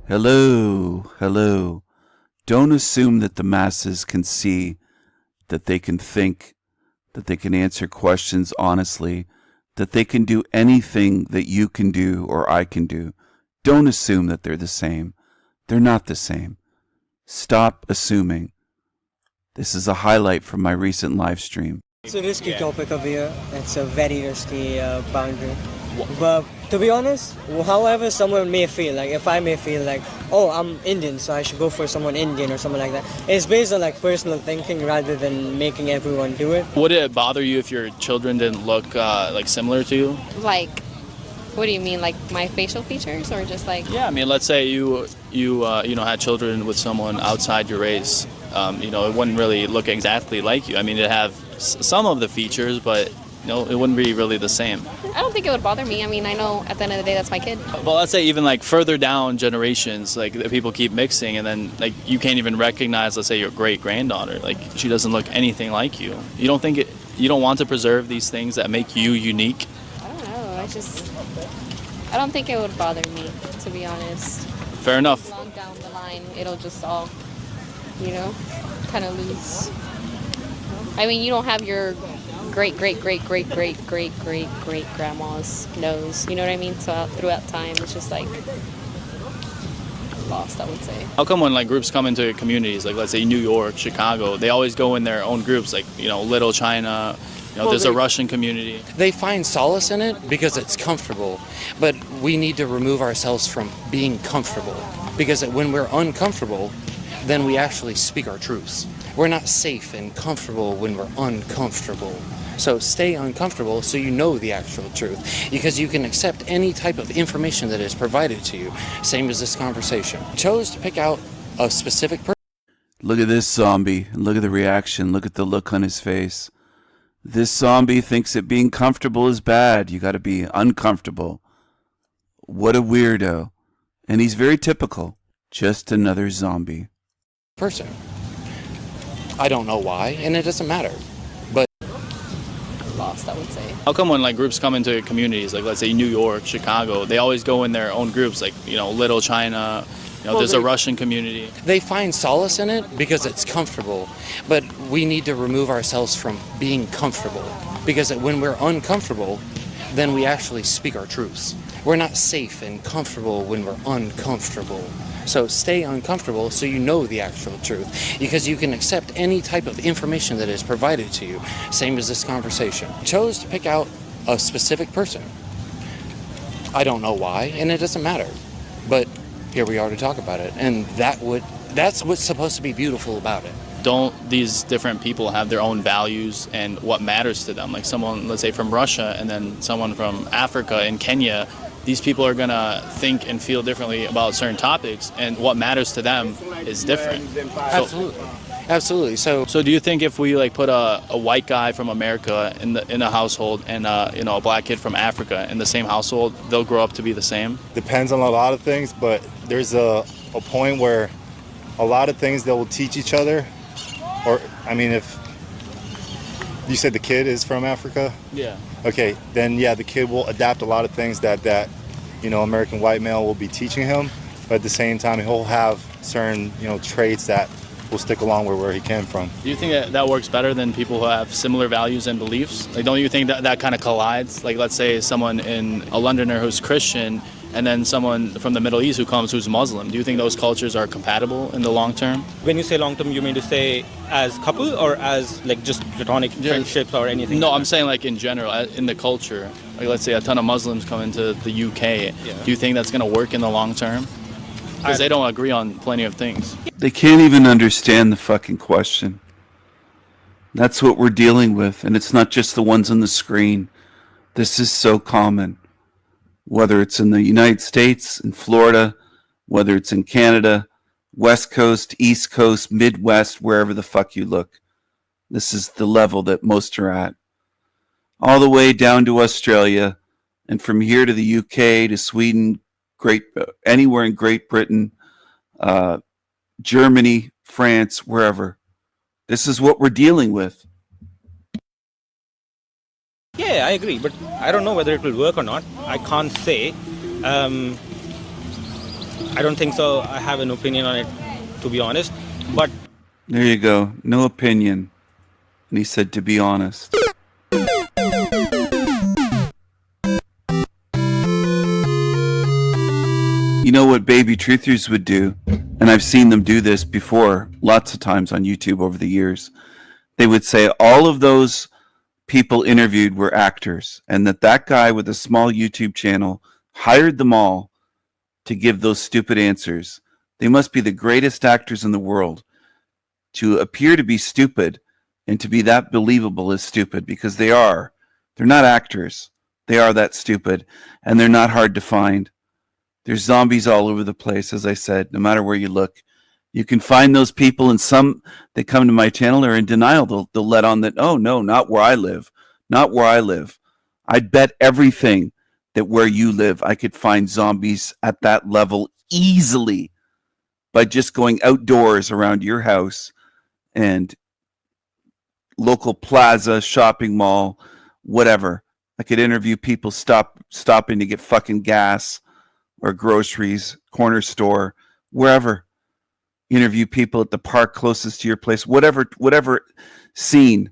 Hello, hello. Don't assume that the masses can see, that they can think, that they can answer questions honestly, that they can do anything that you can do or I can do. Don't assume that they're the same. They're not the same. Stop assuming. This is a highlight from my recent live stream. It's a risky topic over here. It's a very risky boundary. But to be honest, however someone may feel, like if I may feel like, oh, I'm Indian, so I should go for someone Indian or something like that. It's based on like personal thinking rather than making everyone do it. Would it bother you if your children didn't look like similar to you? Like, what do you mean, like my facial features, or just like? Yeah, I mean, let's say you had children with someone outside your race. It wouldn't really look exactly like you. I mean, it'd have some of the features, but it wouldn't be really the same. I don't think it would bother me. I mean, I know at the end of the day that's my kid. But let's say even like further down generations, like the people keep mixing, and then like you can't even recognize, let's say, your great granddaughter. Like she doesn't look anything like you. You don't want to preserve these things that make you unique. I don't know. I don't think it would bother me, to be honest. Fair enough. Long down the line, it'll just all, kind of lose. I mean, you don't have your great grandma's nose. You know what I mean? So throughout time, it's just like lost, I would say. How come when like groups come into communities, like let's say New York, Chicago, they always go in their own groups, like Little China. There's a Russian community. They find solace in it because it's comfortable, but we need to remove ourselves from being comfortable, because when we're uncomfortable, then we actually speak our truths. We're not safe and comfortable when we're uncomfortable. So stay uncomfortable so you know the actual truth, because you can accept any type of information that is provided to you. Same as this conversation. Chose to pick out a specific person. Look at this zombie. Look at the reaction. Look at the look on his face. This zombie thinks that being comfortable is bad. You got to be uncomfortable. What a weirdo. And he's very typical. Just another zombie. Person. I don't know why, and it doesn't matter. But Lost, I would say. How come when like groups come into communities, like let's say New York, Chicago, they always go in their own groups, like Little China. There's a Russian community. They find solace in it because it's comfortable, but we need to remove ourselves from being comfortable, because when we're uncomfortable, then we actually speak our truths. We're not safe and comfortable when we're uncomfortable. So stay uncomfortable so you know the actual truth, because you can accept any type of information that is provided to you. Same as this conversation. Chose to pick out a specific person. I don't know why, and it doesn't matter. But here we are to talk about it, and that's what's supposed to be beautiful about it. Don't these different people have their own values and what matters to them? Like someone, let's say from Russia, and then someone from Africa and Kenya, these people are gonna think and feel differently about certain topics, and what matters to them is different. Absolutely. So do you think if we like put a white guy from America in a household and a black kid from Africa in the same household, they'll grow up to be the same? Depends on a lot of things, but there's a point where a lot of things they will teach each other. Or I mean, if you said the kid is from Africa, Yeah. okay, then yeah, the kid will adapt a lot of things that American white male will be teaching him, but at the same time he'll have certain traits that will stick along where he came from. Do you think that works better than people who have similar values and beliefs? Like, don't you think that kind of collides? Like, let's say someone a Londoner who's Christian, and then someone from the Middle East who's Muslim. Do you think those cultures are compatible in the long term? When you say long term, you mean to say as couple or as like just platonic friendships or anything? No, I'm saying like in general, in the culture. Like, let's say a ton of Muslims come into the UK. Yeah. Do you think that's going to work in the long term? Because they don't agree on plenty of things. They can't even understand the fucking question. That's what we're dealing with, and it's not just the ones on the screen. This is so common. Whether it's in the United States, in Florida, whether it's in Canada, West Coast, East Coast, Midwest, wherever the fuck you look. This is the level that most are at. All the way down to Australia, and from here to the UK, to Sweden, anywhere in Great Britain, Germany, France, wherever. This is what we're dealing with. Yeah, I agree, but I don't know whether it will work or not. I can't say. I don't think so. I have an opinion on it, to be honest. But There you go. No opinion. And he said, to be honest. You know what baby truthers would do? And I've seen them do this before, lots of times on YouTube over the years. They would say all of those people interviewed were actors, and that guy with a small YouTube channel hired them all to give those stupid answers. They must be the greatest actors in the world to appear to be stupid and to be that believable as stupid, because they are. They're not actors. They are that stupid, and they're not hard to find. There's zombies all over the place, as I said, no matter where you look. You can find those people, and some that come to my channel are in denial. They'll let on that, oh, no, not where I live. Not where I live. I'd bet everything that where you live, I could find zombies at that level easily by just going outdoors around your house and local plaza, shopping mall, whatever. I could interview people stopping to get fucking gas or groceries, corner store, wherever. Interview people at the park closest to your place, whatever scene.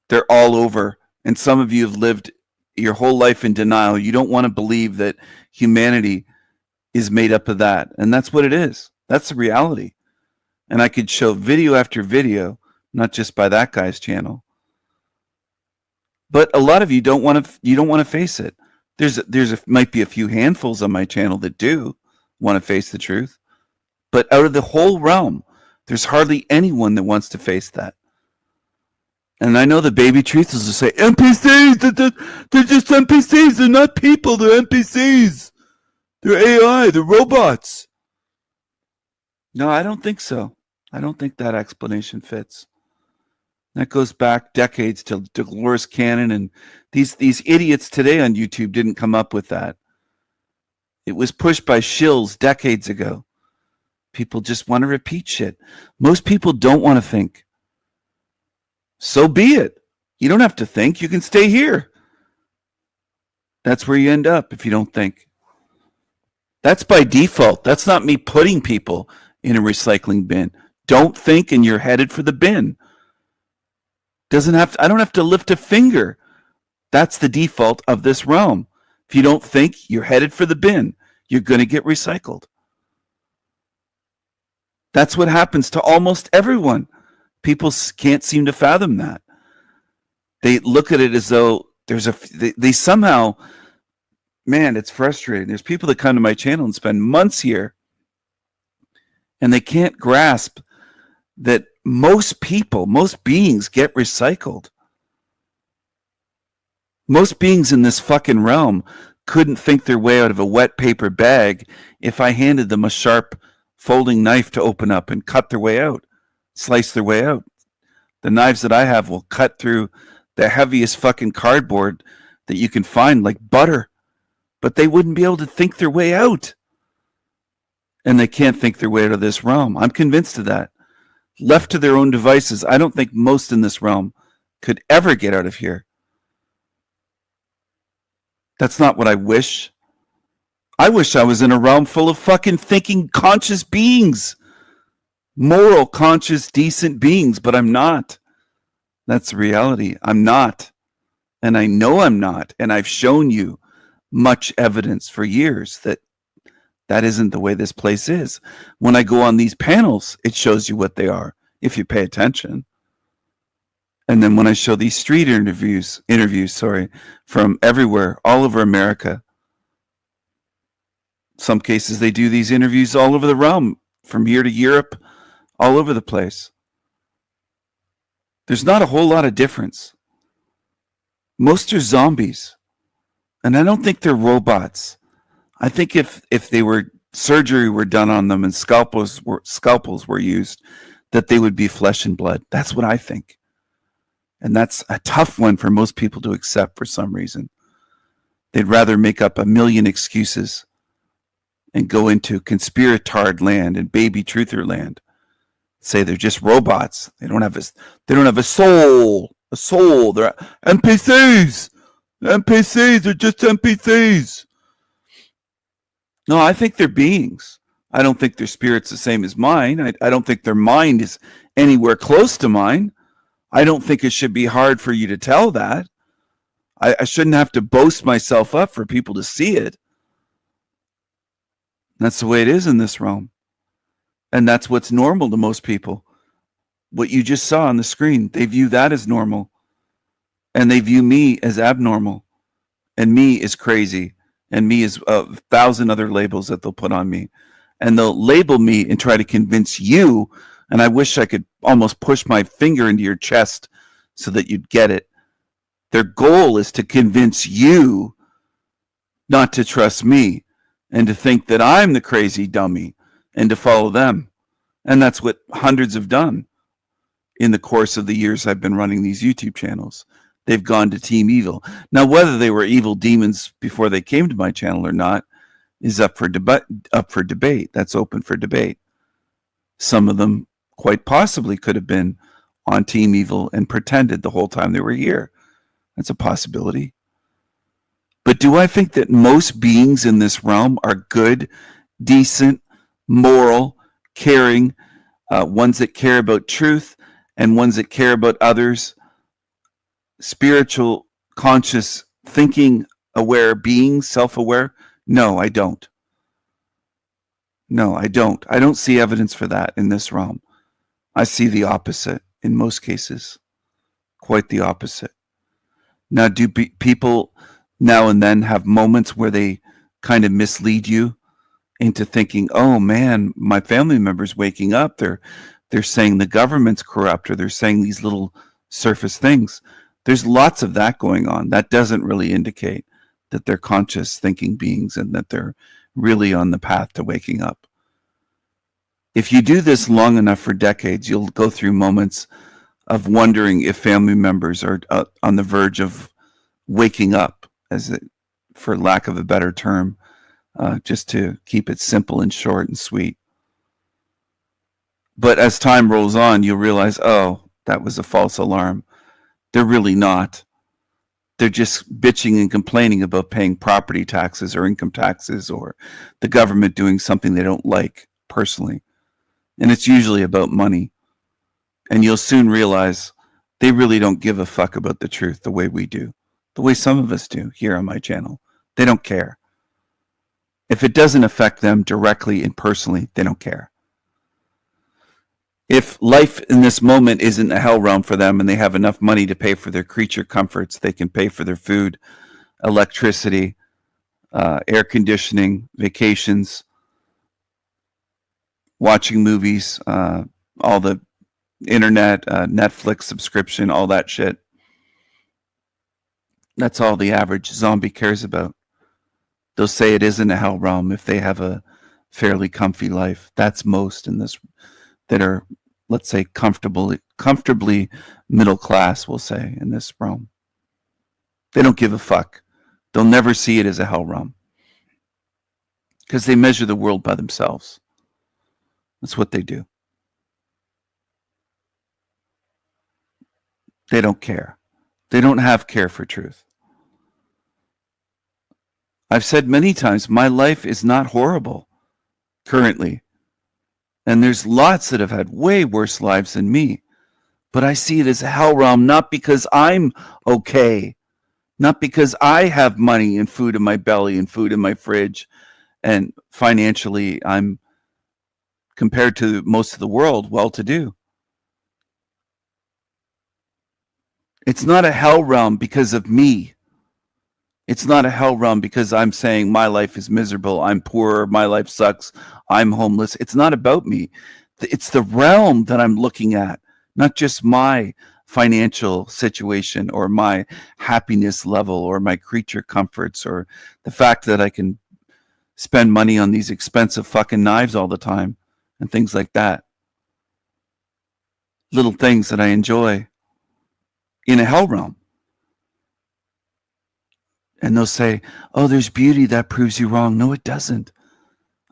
They're all over. And some of you have lived your whole life in denial. You don't want to believe that humanity is made up of that. And that's what it is. That's the reality. And I could show video after video, not just by that guy's channel. But a lot of you don't want to face it. Might be a few handfuls on my channel that do want to face the truth. But out of the whole realm, there's hardly anyone that wants to face that. And I know the baby truthers will say, NPCs, they're just NPCs, they're not people, they're NPCs. They're AI, they're robots. No, I don't think so. I don't think that explanation fits. That goes back decades to Dolores Cannon, and these idiots today on YouTube didn't come up with that. It was pushed by shills decades ago. People just want to repeat shit. Most people don't want to think. So be it. You don't have to think. You can stay here. That's where you end up if you don't think. That's by default. That's not me putting people in a recycling bin. Don't think and you're headed for the bin. I don't have to lift a finger. That's the default of this realm. If you don't think, you're headed for the bin. You're going to get recycled. That's what happens to almost everyone. People can't seem to fathom that. They look at it as though they somehow, man, it's frustrating. There's people that come to my channel and spend months here, and they can't grasp that most beings get recycled. Most beings in this fucking realm couldn't think their way out of a wet paper bag if I handed them a sharp folding knife to open up and cut their way out, slice their way out. The knives that I have will cut through the heaviest fucking cardboard that you can find, like butter. But they wouldn't be able to think their way out. And they can't think their way out of this realm. I'm convinced of that. Left to their own devices, I don't think most in this realm could ever get out of here. That's not what I wish. I wish I was in a realm full of fucking thinking, conscious beings. Moral, conscious, decent beings, but I'm not. That's the reality. I'm not. And I know I'm not. And I've shown you much evidence for years that isn't the way this place is. When I go on these panels, it shows you what they are, if you pay attention. And then when I show these street interviews, from everywhere, all over America. Some cases they do these interviews all over the realm, from here to Europe, all over the place. There's not a whole lot of difference. Most are zombies. And I don't think they're robots. I think if surgery were done on them and scalpels were used, that they would be flesh and blood. That's what I think. And that's a tough one for most people to accept for some reason. They'd rather make up a million excuses and go into conspiratard land and baby truther land. Say they're just robots. They don't have a soul. They're NPCs. NPCs are just NPCs. No, I think they're beings. I don't think their spirit's the same as mine. I don't think their mind is anywhere close to mine. I don't think it should be hard for you to tell that. I shouldn't have to boast myself up for people to see it. That's the way it is in this realm. And that's what's normal to most people. What you just saw on the screen, they view that as normal. And they view me as abnormal. And me is crazy. And me is 1,000 other labels that they'll put on me. And they'll label me and try to convince you. And I wish I could almost push my finger into your chest so that you'd get it. Their goal is to convince you not to trust me and to think that I'm the crazy dummy and to follow them. And that's what hundreds have done in the course of the years I've been running these YouTube channels. They've gone to Team Evil. Now, whether they were evil demons before they came to my channel or not is up for debate. That's open for debate. Some of them quite possibly could have been on Team Evil and pretended the whole time they were here. That's a possibility. But do I think that most beings in this realm are good, decent, moral, caring, ones that care about truth, and ones that care about others, spiritual, conscious, thinking, aware beings, self-aware? No, I don't. No, I don't. I don't see evidence for that in this realm. I see the opposite in most cases. Quite the opposite. Now, do people now and then have moments where they kind of mislead you into thinking, oh man, my family member's waking up. They're saying the government's corrupt, or they're saying these little surface things. There's lots of that going on. That doesn't really indicate that they're conscious thinking beings and that they're really on the path to waking up. If you do this long enough for decades, you'll go through moments of wondering if family members are on the verge of waking up, for lack of a better term, just to keep it simple and short and sweet. But as time rolls on, you'll realize, oh, that was a false alarm. They're really not. They're just bitching and complaining about paying property taxes or income taxes or the government doing something they don't like personally. And it's usually about money. And you'll soon realize they really don't give a fuck about the truth the way we do, the way some of us do here on my channel. They don't care. If it doesn't affect them directly and personally, they don't care. If life in this moment isn't a hell realm for them and they have enough money to pay for their creature comforts, they can pay for their food, electricity, air conditioning, vacations, watching movies, all the internet, Netflix subscription, all that shit. That's all the average zombie cares about. They'll say it isn't a hell realm if they have a fairly comfy life. That's most in this that are, let's say, comfortably middle class, we'll say, in this realm. They don't give a fuck. They'll never see it as a hell realm because they measure the world by themselves. That's what they do. They don't care. They don't have care for truth. I've said many times, my life is not horrible currently. And there's lots that have had way worse lives than me. But I see it as a hell realm, not because I'm okay, not because I have money and food in my belly and food in my fridge, and financially I'm, compared to most of the world, well-to-do. It's not a hell realm because of me. It's not a hell realm because I'm saying my life is miserable, I'm poor, my life sucks, I'm homeless. It's not about me. It's the realm that I'm looking at, not just my financial situation or my happiness level or my creature comforts or the fact that I can spend money on these expensive fucking knives all the time and things like that. Little things that I enjoy in a hell realm. And they'll say, oh, there's beauty that proves you wrong. No, it doesn't.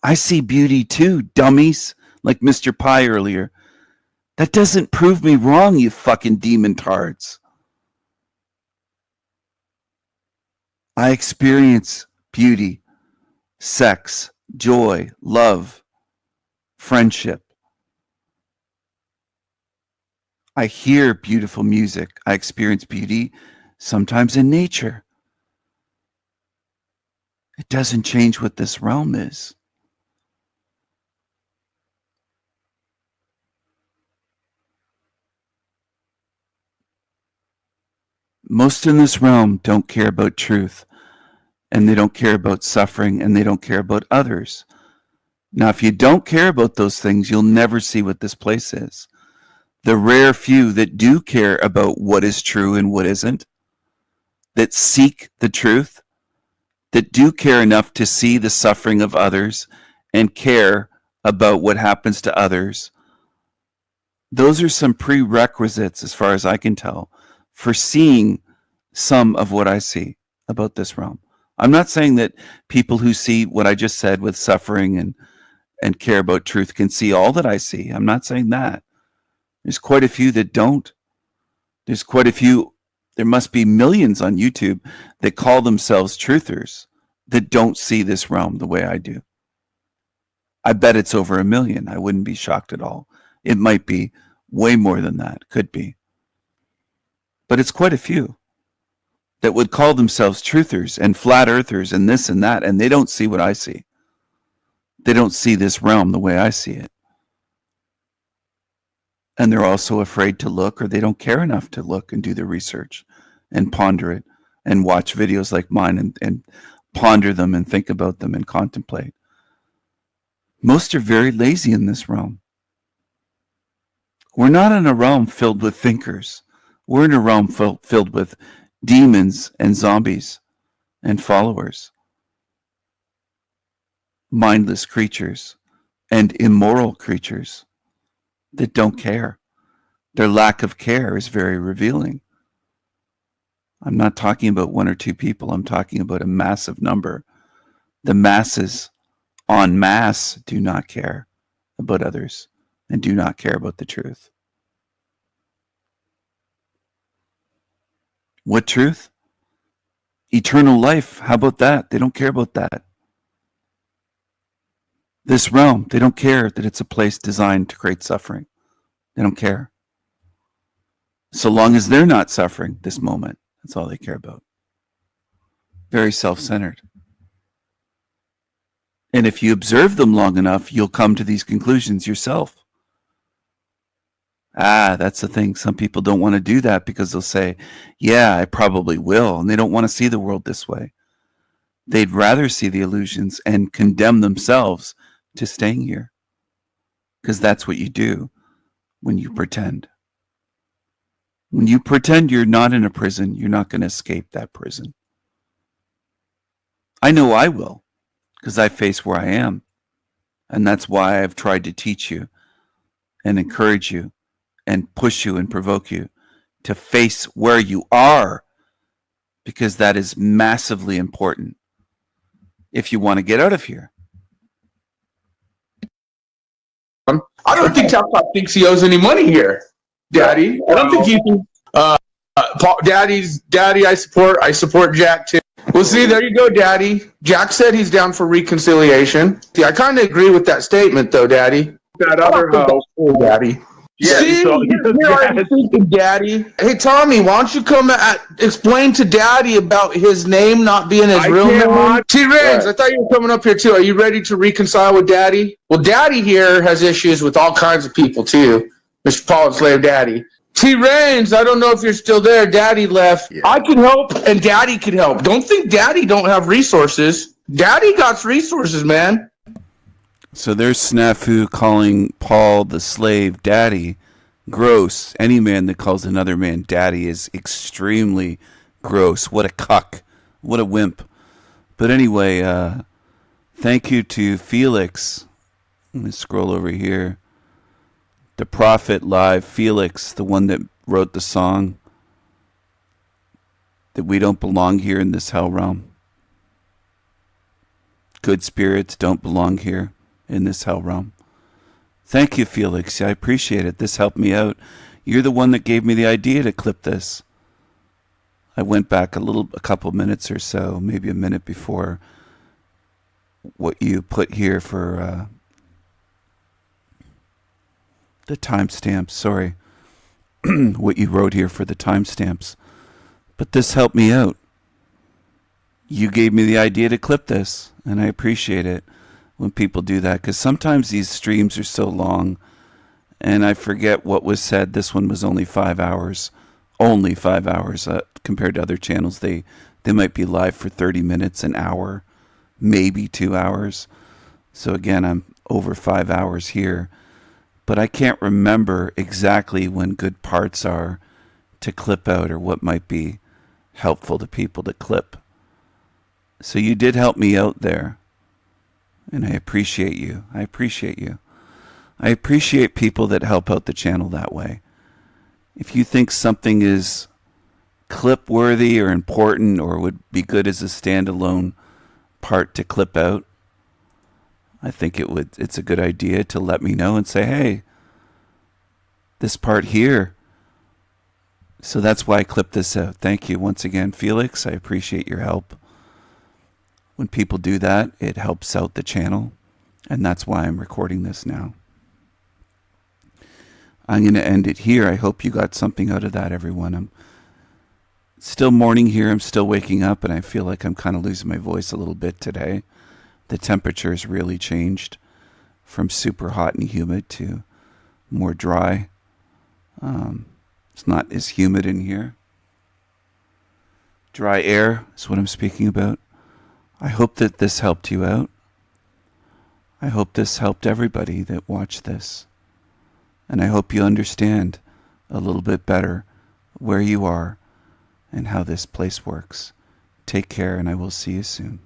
I see beauty too, dummies, like Mr. Pie earlier. That doesn't prove me wrong, you fucking demon tards. I experience beauty, sex, joy, love, friendship. I hear beautiful music. I experience beauty sometimes in nature. It doesn't change what this realm is. Most in this realm don't care about truth, and they don't care about suffering, and they don't care about others. Now, if you don't care about those things, you'll never see what this place is. The rare few that do care about what is true and what isn't, that seek the truth, that do care enough to see the suffering of others and care about what happens to others, those are some prerequisites, as far as I can tell, for seeing some of what I see about this realm. I'm not saying that people who see what I just said with suffering and care about truth can see all that I see. I'm not saying that. There's quite a few that don't. There's quite a few, there must be millions on YouTube that call themselves truthers that don't see this realm the way I do. I bet it's over 1 million. I wouldn't be shocked at all. It might be way more than that, could be. But it's quite a few that would call themselves truthers and flat earthers and this and that, and they don't see what I see. They don't see this realm the way I see it. And they're also afraid to look, or they don't care enough to look and do the research and ponder it and watch videos like mine and ponder them and think about them and contemplate. Most are very lazy in this realm. We're not in a realm filled with thinkers. We're in a realm filled with demons and zombies and followers, mindless creatures and immoral creatures that don't care. Their lack of care is very revealing. I'm not talking about 1 or 2 people. I'm talking about a massive number. The masses en masse do not care about others and do not care about the truth. What truth? Eternal life. How about that? They don't care about that. This realm, they don't care that it's a place designed to create suffering. They don't care. So long as they're not suffering this moment, that's all they care about. Very self-centered. And if you observe them long enough, you'll come to these conclusions yourself. That's the thing. Some people don't want to do that because they'll say, yeah, I probably will. And they don't want to see the world this way. They'd rather see the illusions and condemn themselves to staying here. Because that's what you do when you pretend. When you pretend you're not in a prison, you're not going to escape that prison. I know I will, because I face where I am. And that's why I've tried to teach you and encourage you and push you and provoke you to face where you are, because that is massively important if you want to get out of here. I don't think Top Top thinks he owes any money here, Daddy. I don't think he thinks. Daddy, I support Jack too. Well, see, there you go, Daddy. Jack said he's down for reconciliation. See, I kind of agree with that statement, though, Daddy. That other hoe, Daddy. Yeah, see, you're already thinking, Daddy. Hey, Tommy, why don't you come explain to Daddy about his name not being his real name? T-Rex, I thought you were coming up here, too. Are you ready to reconcile with Daddy? Well, Daddy here has issues with all kinds of people, too. Mr. Paul and Slave Daddy. T-Reigns, I don't know if you're still there. Daddy left. Yeah. I can help, and Daddy can help. Don't think Daddy don't have resources. Daddy got resources, man. So there's Snafu calling Paul the slave daddy. Gross. Any man that calls another man daddy is extremely gross. What a cuck. What a wimp. But anyway, thank you to Felix. Let me scroll over here. The Prophet Live. Felix, the one that wrote the song that we don't belong here in this hell realm. Good spirits don't belong here in this hell realm. Thank you, Felix. I appreciate it. This helped me out. You're the one that gave me the idea to clip this. I went back a couple minutes or so, maybe a minute before, what you put here for the timestamps. Sorry, what you wrote here for the timestamps. But this helped me out. You gave me the idea to clip this, and I appreciate it when people do that, because sometimes these streams are so long and I forget what was said. This one was only 5 hours. Only 5 hours compared to other channels. They might be live for 30 minutes, an hour, maybe 2 hours. So again, I'm over 5 hours here. But I can't remember exactly when good parts are to clip out or what might be helpful to people to clip. So you did help me out there. And I appreciate you. I appreciate you. I appreciate people that help out the channel that way. If you think something is clip worthy or important or would be good as a standalone part to clip out, I think it's a good idea to let me know and say, hey, this part here. So that's why I clipped this out. Thank you once again, Felix. I appreciate your help. When people do that, it helps out the channel, and that's why I'm recording this now. I'm going to end it here. I hope you got something out of that, everyone. I'm still morning here. I'm still waking up, and I feel like I'm kind of losing my voice a little bit today. The temperature has really changed from super hot and humid to more dry. It's not as humid in here. Dry air is what I'm speaking about. I hope that this helped you out. I hope this helped everybody that watched this. And I hope you understand a little bit better where you are and how this place works. Take care, and I will see you soon.